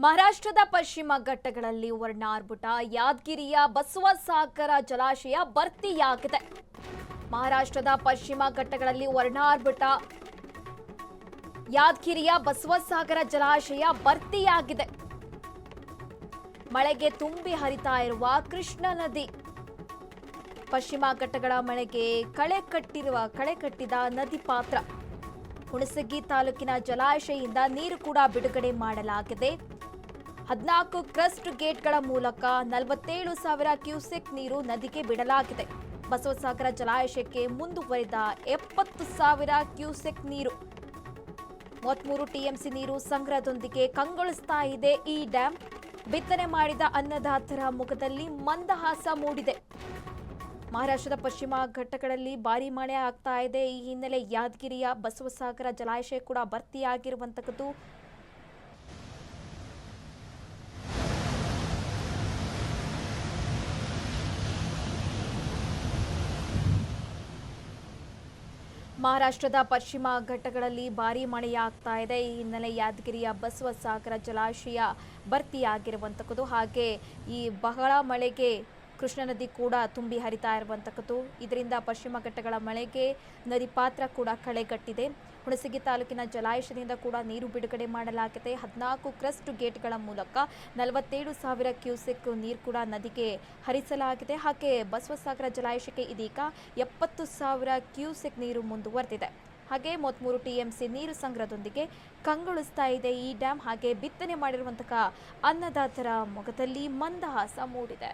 ಮಹಾರಾಷ್ಟ್ರದ ಪಶ್ಚಿಮ ಘಟ್ಟಗಳಲ್ಲಿ ವರ್ಣಾರ್ಭುಟ ಯಾದಗಿರಿಯ ಬಸವಸಾಗರ ಜಲಾಶಯ ಭರ್ತಿಯಾಗಿದೆ. ಮಹಾರಾಷ್ಟ್ರದ ಪಶ್ಚಿಮ ಘಟ್ಟಗಳಲ್ಲಿ ವರ್ಣಾರ್ಭುಟ ಯಾದಗಿರಿಯ ಬಸವಸಾಗರ ಜಲಾಶಯ ಭರ್ತಿಯಾಗಿದೆ. ಮಳೆಗೆ ತುಂಬಿ ಹರಿತಾ ಇರುವ ಕೃಷ್ಣ ನದಿ. ಪಶ್ಚಿಮ ಘಟ್ಟಗಳ ಮಳೆಗೆ ಕಳೆಕಟ್ಟಿದ ನದಿ ಪಾತ್ರ. ಹುಣಸಗಿ ತಾಲೂಕಿನ ಜಲಾಶಯದಿಂದ ನೀರು ಕೂಡ ಬಿಡುಗಡೆ ಮಾಡಲಾಗಿದೆ. 14 ಕ್ರಸ್ಟ್ ಗೇಟ್ಗಳ ಮೂಲಕ 47,000 ಕ್ಯೂಸೆಕ್ ನೀರು ನದಿಗೆ ಬಿಡಲಾಗಿದೆ. ಬಸವಸಾಗರ ಜಲಾಶಯಕ್ಕೆ ಮುಂದುವರಿದ 70,000 ಕ್ಯೂಸೆಕ್ ನೀರು. 33 ಟಿಎಂಸಿ ನೀರು ಸಂಗ್ರಹದೊಂದಿಗೆ ಕಂಗೊಳಿಸ್ತಾ ಇದೆ ಈ ಡ್ಯಾಂ. ಬಿತ್ತನೆ ಮಾಡಿದ ಅನ್ನದಾತರ ಮುಖದಲ್ಲಿ ಮಂದಹಾಸ ಮೂಡಿದೆ. ಮಹಾರಾಷ್ಟ್ರದ ಪಶ್ಚಿಮ ಘಟ್ಟಗಳಲ್ಲಿ ಭಾರೀ ಮಳೆ ಆಗ್ತಾ ಇದೆ. ಈ ಹಿನ್ನೆಲೆ ಯಾದಗಿರಿಯ ಬಸವಸಾಗರ ಜಲಾಶಯ ಕೂಡ ಭರ್ತಿಯಾಗಿರುವಂತದ್ದು. ಮಹಾರಾಷ್ಟ್ರದ ಪಶ್ಚಿಮ ಘಟ್ಟಗಳಲ್ಲಿ ಭಾರೀ ಮಳೆಯಾಗ್ತಾ ಇದೆ. ಈ ಹಿನ್ನೆಲೆ ಯಾದಗಿರಿಯ ಬಸವಸಾಗರ ಜಲಾಶಯ ಭರ್ತಿಯಾಗಿರುವಂತದ್ದು. ಹಾಗೆ ಈ ಬಹಳ ಮಳೆಗೆ ಕೃಷ್ಣ ನದಿ ಕೂಡ ತುಂಬಿ ಹರಿತಾ ಇರುವಂತದ್ದು. ಇದರಿಂದ ಪಶ್ಚಿಮ ಘಟ್ಟಗಳ ಮಳೆಗೆ ನದಿ ಪಾತ್ರ ಕೂಡ ಕಳೆಗಟ್ಟಿದೆ. ಹುಣಸಗಿ ತಾಲೂಕಿನ ಜಲಾಶಯದಿಂದ ಕೂಡ ನೀರು ಬಿಡುಗಡೆ ಮಾಡಲಾಗಿದೆ. 14 ಕ್ರಸ್ಟ್ ಗೇಟ್ಗಳ ಮೂಲಕ 47,000 ಕ್ಯೂಸೆಕ್ ನೀರು ಕೂಡ ನದಿಗೆ ಹರಿಸಲಾಗಿದೆ. ಹಾಗೆ ಬಸವಸಾಗರ ಜಲಾಶಯಕ್ಕೆ ಇದೀಗ 70,000 ಕ್ಯೂಸೆಕ್ ನೀರು ಮುಂದುವರೆದಿದೆ. ಹಾಗೆ 33 ಟಿಎಂಸಿ ನೀರು ಸಂಗ್ರಹದೊಂದಿಗೆ ಕಂಗೊಳಿಸ್ತಾ ಇದೆ ಈ ಡ್ಯಾಂ. ಹಾಗೆ ಬಿತ್ತನೆ ಮಾಡಿರುವಂತಹ ಅನ್ನದಾತರ ಮೊಗದಲ್ಲಿ ಮಂದಹಾಸ ಮೂಡಿದೆ.